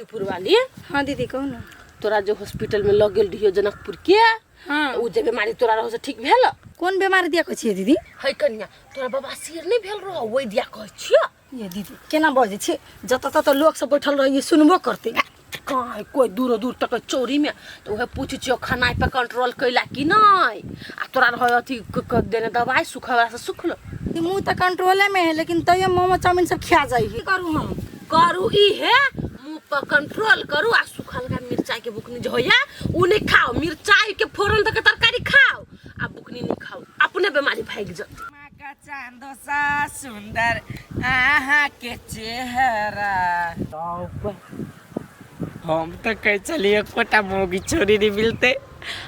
जनकपुर वाली। हाँ दीदी कहो ना। तोरा जो हॉस्पिटल में लग गेल रहियो जनकपुर के, हाँ उ जे बीमारी तोरा रहो से ठीक भेल? कौन बीमारी दिया कह दीदी? है कन्या तोरा बवासीर नहीं भेल रहो वही दिया कह छियो। ये दीदी केना बजे छे? जत तत लोग सब बैठल रहिए सुनबो करते। कहाँ कोई दूर दूर तक चोरी में तो वह पूछ छियो खाना पे कंट्रोल कैला कि नहीं? आ तोरा रहो अथी देने दवाई सुखा से सुखलो। मुँह तो कंट्रोले में है लेकिन तैयो मोमो चाउमीन सब खा जाए। करूँ हम करू ई है मुंह पर कंट्रोल करू आ सुखल का मिर्चाई के बुकनी जो होया उ नहीं खाओ। मिर्चाई के फोरन तक तरकारी खाओ आ बुकनी नहीं खाओ, अपने बीमारी भाग जाती। माँ का चांदो सा सुंदर आहा के चेहरा। हम तो कह चलिए एक फोटा मोगी छोरी नहीं मिलते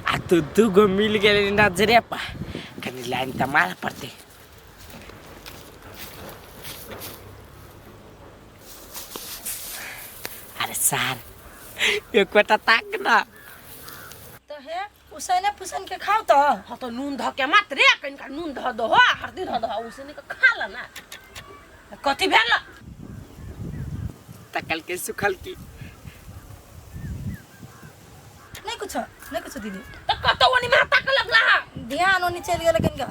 आ तू दू गो मिल गए नजरे पा कहीं लाइन तमारा पड़ते। अरे सार एक फोटा ताक ना तो है उसने पुसन के खाओ तो। हाँ तो नून ध के मत रे, कनिका नून ध दो हल्दी ध दो उसने का खा ला ना। कथी भेल? तकल के सुखल की नहीं कुछ दीदी। तो कतो वनी में ताक लगला ध्यान ओनी चल गेल लेकिन का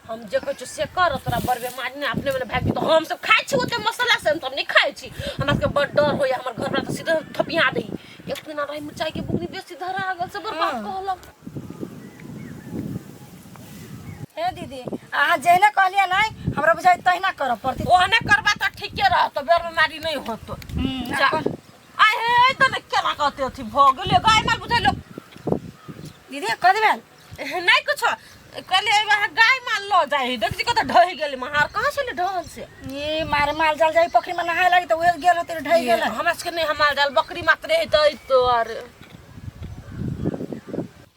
हम जे कुछ से कर तोरा बड़ बीमारी ने अपने में भाग तो हम सब खाइ छी ओते मसाला से हम नहीं खाइ छी। हमरा के बड़ डर होया हमर घर में तो सीधा थपिया दे। एक दिन रही मिर्चाई के बुकनी बेसी धरा आ गल से बर्बाद कहलक। हे दीदी आ जेना कहलिया नहीं हमरा बुझाई तहिना कर पड़ती। ओहने करबा त ठीके रह तो बेर बीमारी नहीं होतो। आय हे त ने केना कहते अथी भ गेले गाय माल बुझाइलो दीदी कह देबेल नहीं कुछ कहले गाय माल लो जाई देख जी कत ढहि गेले महार कहां से ले ढहल से। ये मार माल जाल जाई पोखरी में नहाए लगी तो वे गेल होते ढई गेल। हमरा से नहीं हमार जाल बकरी मात्र है तो और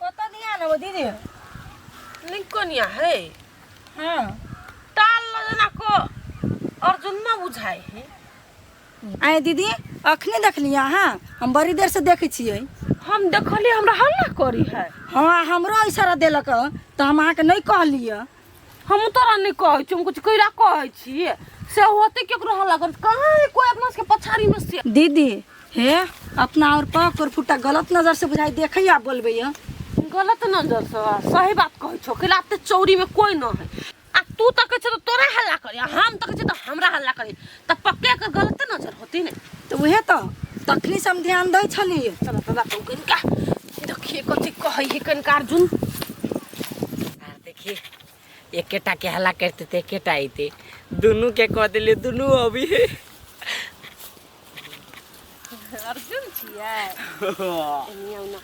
कत दिया ना वो दीदी? नहीं कोनिया है हां टाल जना को अर्जुन ना बुझाए है। आए दीदी अखनी देख लिया। हाँ हम बड़ी देर से देखे छिए। हम देखली हमरा हल्ला करी है। हाँ हमरो इशारा देलक तो हम आके नहीं कहलिए। हम तोरा नहीं कहै छी, हम कुछ कइरा कहै छी से होते केकरो हल्ला कर कहां है कोई अपना के पछाड़ी में से। दीदी हे अपना और पक और फुटा गलत नजर से बुझाई देखै आ बोलबे य गलत नजर से सही बात कहै छो कि लाते चौरी में कोई न है। आ तू तक छ तो तोरा हल्ला करी, हम तक छ तो हमरा हल्ला करी त पक्के के गलत नजर होती ने। तो वहे तो तखनी से हम ध्यान दै छलिए। चल तला तो कनिका देखिए कथि कहै है कनिका अर्जुन। देखिए एकेटा के हल्ला करते थे एकेटा आते दोनों के कह दिले दोनों अभी है। अर्जुन छियै एनियौ ना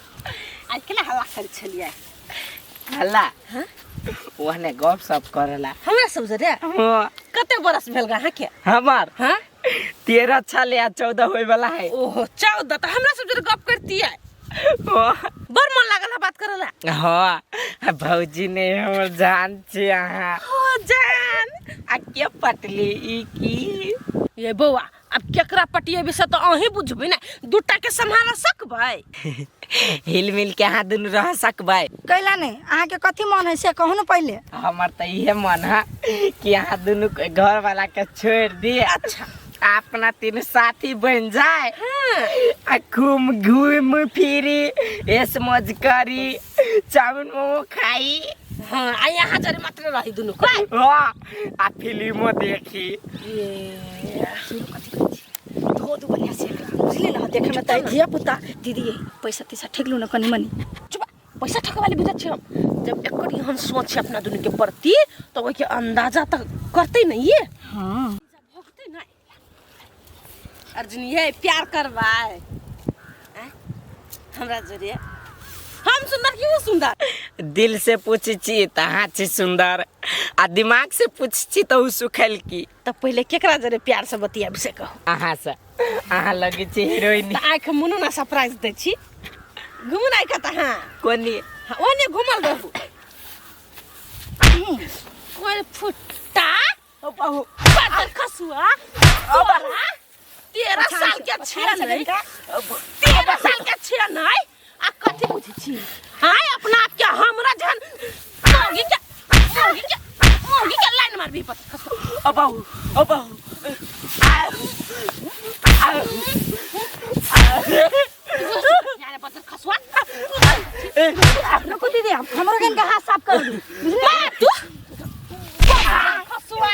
आज केला हल्ला करै छलियै हल्ला हां ओहने गप सप करला हमरा समझ रे। हां कते बरस भेल गा के हमार हां 13 साल या 14 होय वाला है। ओहो 14 तो हमरा सब जरे गप करती है बड़ मन लागल है बात करला। हाँ भौजी ने हमर जान छे अहाँ हो जान आ के पटली ई की ये बौआ अब केकरा पटिए भी से तो अही बुझबे ना दूटा के संभाल सकबै। हिल मिल के अहाँ दुनू रह सकबै कैला नहीं अहाँ के कथी मन है से कहू न पहले। हमर त इहे मन है कि अहाँ दुनू घर वाला के छोड़ दिए। अच्छा अपना तीन साथी बन जाए। आ घूम फिरी ऐस मौज करी चाउमीन मोमो खाई। हां आ यहाँ जरे मत रही दुनु को हाँ आ फिल्मो देखी। ये धो दू बढ़िया से बुझले ना देखे में त धिया पुता दीदी पैसा तैसा ठेकलू न कनी मनी। चुप पैसा ठके वाली बुझत छी हम जब एकर हम सोच अपना दुनु के प्रति तो ओके अंदाजा तक करते नहीं ये। हां भोगते नहीं अर्जुन ये प्यार करवाए हमरा जरे हम सुंदर कि वो सुंदर। दिल से पूछी छी त हाँ छी सुंदर आ दिमाग से पूछी त उ सुखल की। तो पहले केकरा जरे प्यार से बतिया से कहो अहाँ से अहाँ लगे छी हीरोइन त आंख मुनु ना सरप्राइज दे छी घुमन आइ का त हां कोनी ओने घुमल रहू कोई फुट्टा ओ बाहु पागल खसुआ ओ बड़ा 13 साल के छिया नहीं 13 साल के छिया नहीं आ कथि बुझी छी हाय अपना आप के हमरा जहन मोगी के लाइन मार भी पत खसु ओ बाहु मार तू खसुआ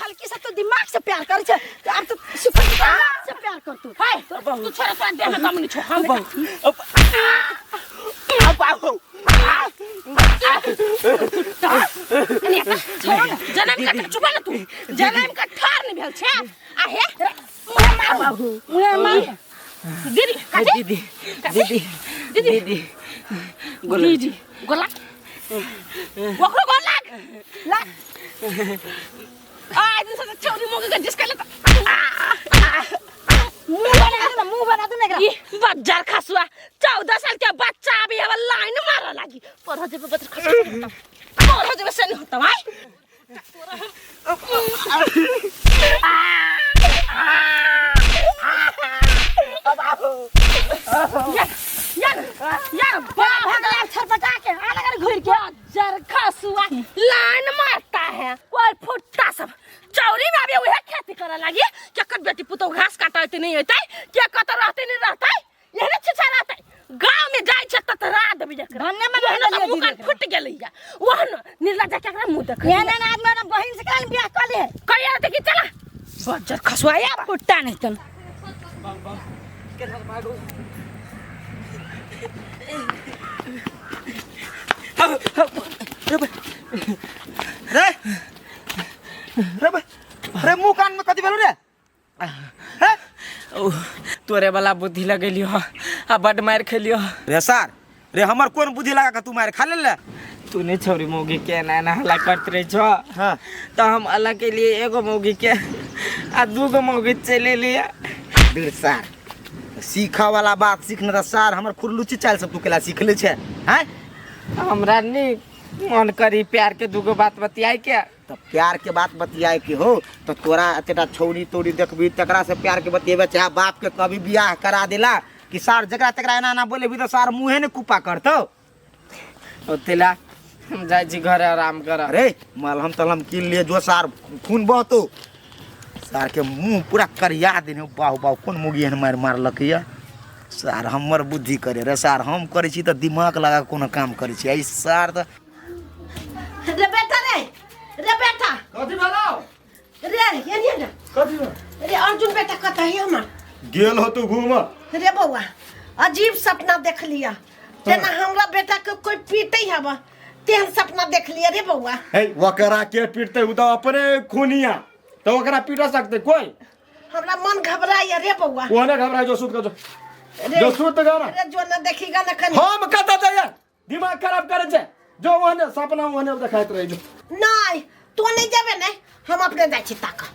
हल्की सा तो दिमाग से प्यार करे छे अब तो सुखल दिमाग से प्यार कर तू हाय तू छोरा तो दे में कमनी छो हम अब जनम का चुपा ना तू जनम का ठार नहीं भेल छे आ हे मार दीदी काटे दीदी दीदी दीदी दीदी गोला वकरो गोला लाग आ दिन से चौरी मोगे का जिसका लेता मुंह बना दे नेगरा ये बज्जर खसुआ 14 साल के बच्चा अभी हवा लाइन मारा लागी पर हो जेबे बज्जर खसुआ और हो जेबे से नहीं होता भाई यार भाग यार छरपटा के आला कर घुर के बज्जर खसुआ लाइन मारता है ओए फुट्टा सब चौरी में अभी वह खेती करे लागी क्या कर बेटी पुतो घास काटते नहीं होता क्या कत रहते नहीं रहता यही छिछा रहता गांव में जाय छ त रात भी देख धन्य में मुंह फुट गेलैया वहन निर्लज्जा केकरा मुंह देख ये ना आदमी ना बहिन से काल बियाह कर ले कहिया देखि चला बज्जर खसुआ यार फुट्टा नहीं तन रे रे मुंह कान में कथी भेलु रे हैं तोरे वाला बुद्धि लगेलियो आ बड मार खेलियो रे सर रे हमर कोन बुद्धि लगा के तू मार खा ले तूने छोरी मौगी के ना हल्ला करत रहे छो हां तो हम अलग के लिए एगो मौगी के आ दूगो मौगी चले लिया रे सर सीखा वाला बात सीखना त सर हमर खुरलुची चाल सब तू केला सीख ले छे हैं हमरा नी मन करी प्यार के दूगो बात बतियाई के तो प्यार के बात बतियाए के हो तो तोरा एतेटा छौरी तोरी देखबी तकरा से प्यार के बतिएबे चाहे बाप के कभी बियाह करा देला कि सार जकरा तकरा एना ना बोले भी तो सार मुंहे ने कुपा करतो ओतेला हम जाय जी घर आराम कर अरे मलहम तलहम किन लिए जो सार खून बहतो सार के मुंह पूरा करिया देने बाहु बाहु कोन मुगी एहन मार मारलक या सार हमर बुद्धि करे रे सार हम करे छी त दिमाग लगा कोनो काम करे छी आई सार त रे बेटा कथि भेलाउ रे ये ना कथि रे अर्जुन बेटा कतै है हमर गेल हो तू घूम रे बउआ अजीब सपना देख लिया जेना हमरा बेटा के कोई पीटै हवा तेहन सपना देख लिया रे बउआ हे वकरा के पीटते उ तो अपने खूनिया तो वकरा पीट सकते कोई हमरा मन घबराया रे बउआ वो ना घबरा जो सुत का जो सुत गा ना रे जो ना देखीगा ना कनी हम कता जाय दिमाग खराब करे छे जो वने सपना वने देखाइत रहे जो नहीं तू नहीं जाबे नहीं हम अपने जाय छी ताका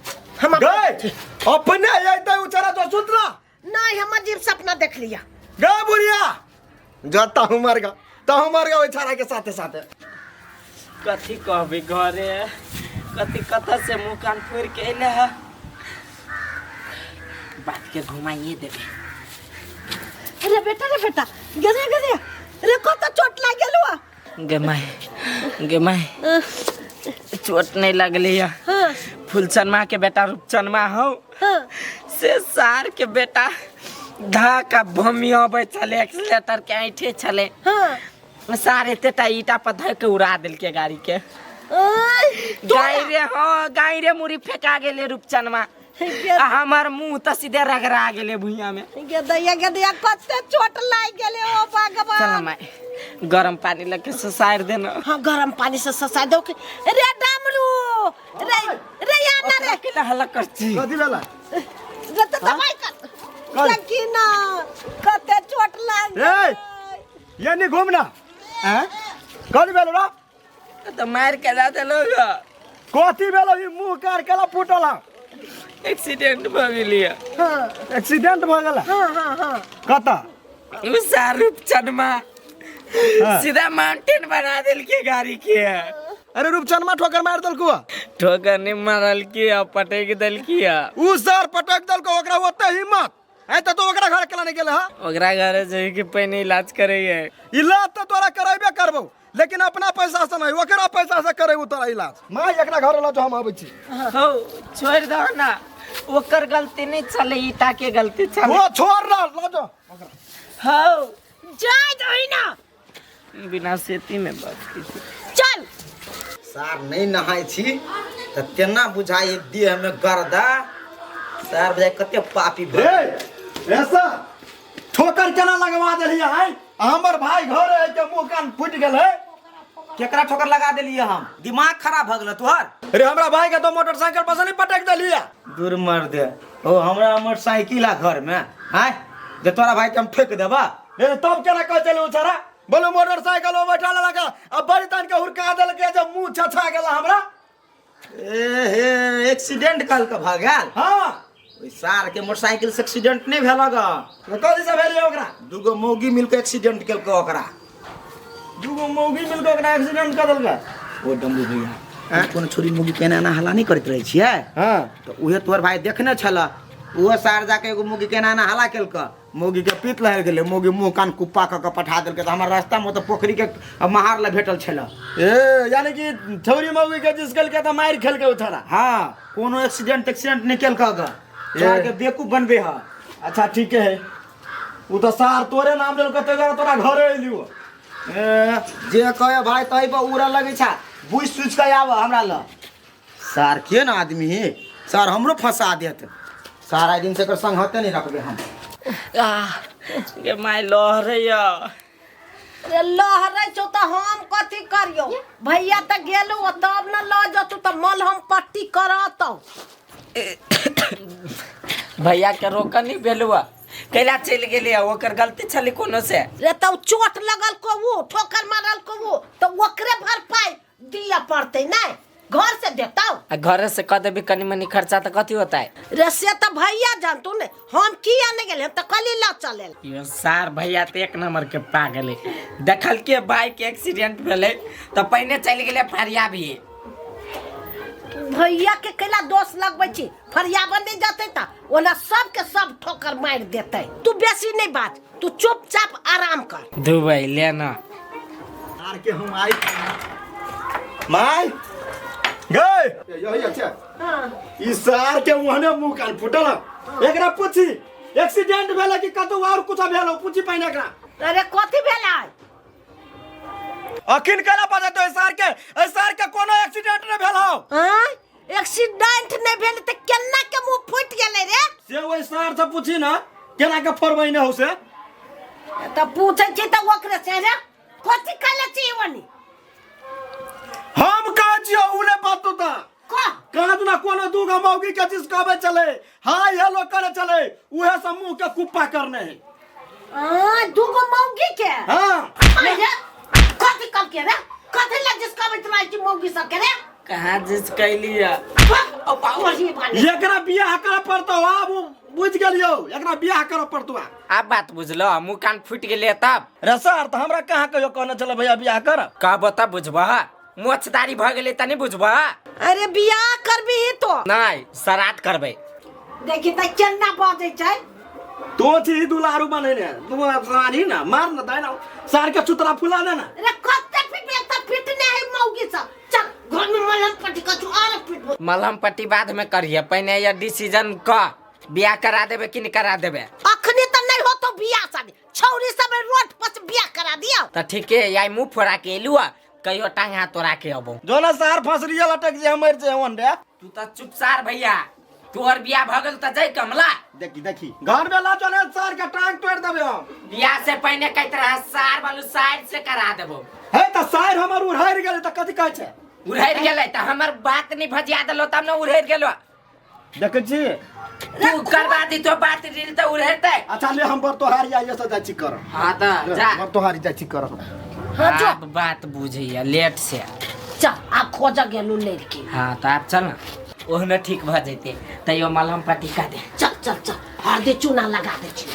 हम गए अपने आइते उचरा जो सुत ना नहीं हम अजीब सपना देख लिया गा बुढ़िया जाता हूं मर गया ओइ छारा के साथे साथे कथी कहबे घरे कथी कथा से मुंह कान फोड़ के एले है बात के घुमाइए देबे रे बेटा गरे रे कत चोट लाग गेलुआ गे माय चोट नहीं लगली है हां फुलचनमा के बेटा रूपचनमा हो हां से सार के बेटा धाका भमिया बे चले एक्सीलेटर के ऐठे चले हां सारे तेटा ईटा पर धर के उड़ा दिल के गाड़ी के गाय रे मुरी फेंका गेले रूपचनमा हमार मुंह त सीधे रगड़ा गेले भुइया में गदया कते चोट लाग गेले ओ भगवान चल माय गरम पानी लेके ससार देना हां गरम पानी से ससा दो के रे डामरू रे याना रे के हल्ला करछी कथि भेला रे त दवाई कर लेकिन कते चोट लाग ए ये नहीं घूमना हैं कथि भेला तो मार के ला देलोग कथि भेला ई मुंह कार केला फुटला एक्सीडेंट भ गेली हां एक्सीडेंट भ गेला हां कता उ शाहरुख चनमा सीधा माउंटेन बना दिल के गाड़ी के अरे रूपचनमा ठोकर मार दलको ठोकर नहीं मारल की पटक दल किया उ सर पटक दलको ओकरा ओते हिम्मत है तो ओकरा घर केला नहीं गेल ह ओकरा घर जाई के पहले इलाज करे है इलाज तो तोरा कराइबे करबो लेकिन अपना पैसा से नहीं ओकरा पैसा से करे तोरा इलाज मां एकरा घर ला जो हम आबै छी हो छोड़ दो ना ओकर गलती नहीं चले ईटा के गलती चले वो छोड़ ना ला जो हो जाय दही ना बिना सेती में बात की चल सार नहीं नहाय छी तो तेना बुझाई देह में गर्दा सार बुझाई कते पापी ऐसा ठोकर केना लगवा देलिए है हमर भाई घर है के मुंह कान फूट गेल है केकरा ठोकर लगा देलिए हम दिमाग खराब भ गेल तोहर अरे हमरा भाई के तो मोटरसाइकिल पर से नहीं पटक देलिए दूर मर दे ओ हमरा मोटरसाइकिल आ घर में हैं जे तोरा भाई के हम ठोक देबा ए तब केना कह चलू छरा बोलो मोटरसाइकिल में बैठा लगा अब बड़ी तन के हुरका देल के जब मुंह छछा गेला हमरा ए हे एक्सीडेंट कल के भ गेल हां ओइ सार के मोटरसाइकिल से एक्सीडेंट नहीं भेल ग कथि से भेलिए ओकरा दूगो मौगी मिलके एक्सीडेंट केलक ओकरा दूगो मौगी मिलके ओकरा एक्सीडेंट कर देलक ओ डम्बू भैया कोनो छोरी मौगी केना ना हल्ला नहीं करत रहे छियै हां तो उहे तोहर भाई देखने छला उहो सार जाके एगो मौगी केना ना हल्ला केलक मौगी के पीत लहर गेलै मौगी मुंह कान कुप्पा क के पठा देलकै त हमर रास्ता में तो पोखरी के महार ल भेटल छला ए यानी कि छोरी मौगी के जिसकल के त मार खेल के उठरा हां कोनो एक्सीडेंट नहीं केलक ग सार के बेवकूफ बनबे ह अच्छा ठीक है उ तो सार तोरे नाम देल कते जरा तोरा घरे एलियो जे कहे भाई तही पर उड़ा लगे छा बुझ सुझ के आव हमरा ल सार के ना आदमी है सार हमरो फंसा देत सारा दिन से कर संग होते नहीं रखबे हम के माय लहरैया रे लहरै छौ त हम कथी करियो भैया त गेलु तब न ल जतु त मल हम पट्टी करतौ भैया के रोक नहीं भेलुआ कैला चल गेले ओकर गलती छली कोनो से रे त चोट लगल को वो ठोकर मारल को वो त ओकरे भरपाई दिया पड़ते नहीं घर से देताऊ घर से कदे भी कनी मनी खर्चा तो कथी होता है रे से त भैया जानतू ने हम किया नहीं गेले त कली ला चले यो सार भैया तो एक नंबर के पागल है देखल के बाइक एक्सीडेंट भेले तो पहले चल गेले फरिया भी भैया के कैला दोष लगबै छी फरियाबन नहीं जाते त ओना सब के सब ठोकर मार देते तू बेसी नहीं बात तू चुपचाप आराम कर दुबई लेना आर के हम आई माय गए यही अच्छा हां ई सार के मुहने मुंह कान फुटल एकरा पूछी एक्सीडेंट भेला कि कतो और कुछ भेलो पूछी पहिने एकरा अरे कथी भेलै अखिन कला पता तो सार के कोनो एक्सीडेंट न भेलो हां एक्सीडेंट नहीं भेल त केना के मुंह फुट गेलै रे से ओइ सार से पूछी ना केना के फोरबै न हो से त पूछै छी त ओकरे से रे कथी कले छी वनी हम कह जियो उले बात तो ता का कहा तू ना कोनो दूगो मौगी के चीज कहबे चले हां हेलो करे चले उहे से मुंह के कुप्पा करने है दूगो मौगी के हां अरे कथी कब के रे कथी ला जिस कहबे तोरा की मौगी सब के रे कहां जिस कैलिया ओ पावरी बाने एकरा बियाह करे पड़तो आब बुझ गेलियो एकरा बियाह करे पड़तो अब बात बुझलो मुंह कान फूट गेले तब रे सर त हमरा कहां कहियो कहने चले भैया बियाह कर कहबो तब बुझबा मोछदारी भ गेले त नहीं बुझबा अरे बियाह करबी तो नहीं श्राद्ध करबे देखि त केना बाजै छै तो थी दुलारू बने ने तू सारी ना मार ना दाई ना सार के चुतरा फुला ना रे कत्ते पिटे त पिटने है मौगी सब चल घर में मलहम पट्टी का तू और पिट मलहम पट्टी बाद में करिए पहले ये डिसीजन क बियाह करा देबे कि नहीं करा देबे अखनी त नहीं हो तो बियाह शादी छौरी सब रोड पर बियाह करा दिया त ठीक है याई मुंह फोड़ा के एलुआ कहियो टांग हाथ तोरा के अबो जो ना सार फसरिया लटक जे हमर जे वन रे तू त चुप सार भैया तोहर बियाह भ गेल त जाई कमला देखी घर में ला चले सार के टांग तोड़ देबे हम बियाह से पहले कई तरह सार वालू साइड से करा देबो है त सार हमर उड़ार गेल त कथि कहै छै उड़ैर गेलै त हमर बात नहीं भजिया देलो तब न उड़ैर गेलो देखै छी तू करवा दी तो बात दिल त उड़ैरते अच्छा ले हम बर तोहारी आइए से जाची कर हां त जा बर तोहारी जाची कर हां जो अब बात बुझिया लेट से चल आ खोजा गेलू लड़की हाँ तो आप चल ना ओहने ठीक भ जैते तैयो मलहम पट्टी का दे चल चल चल हरदी चूना लगा दे छी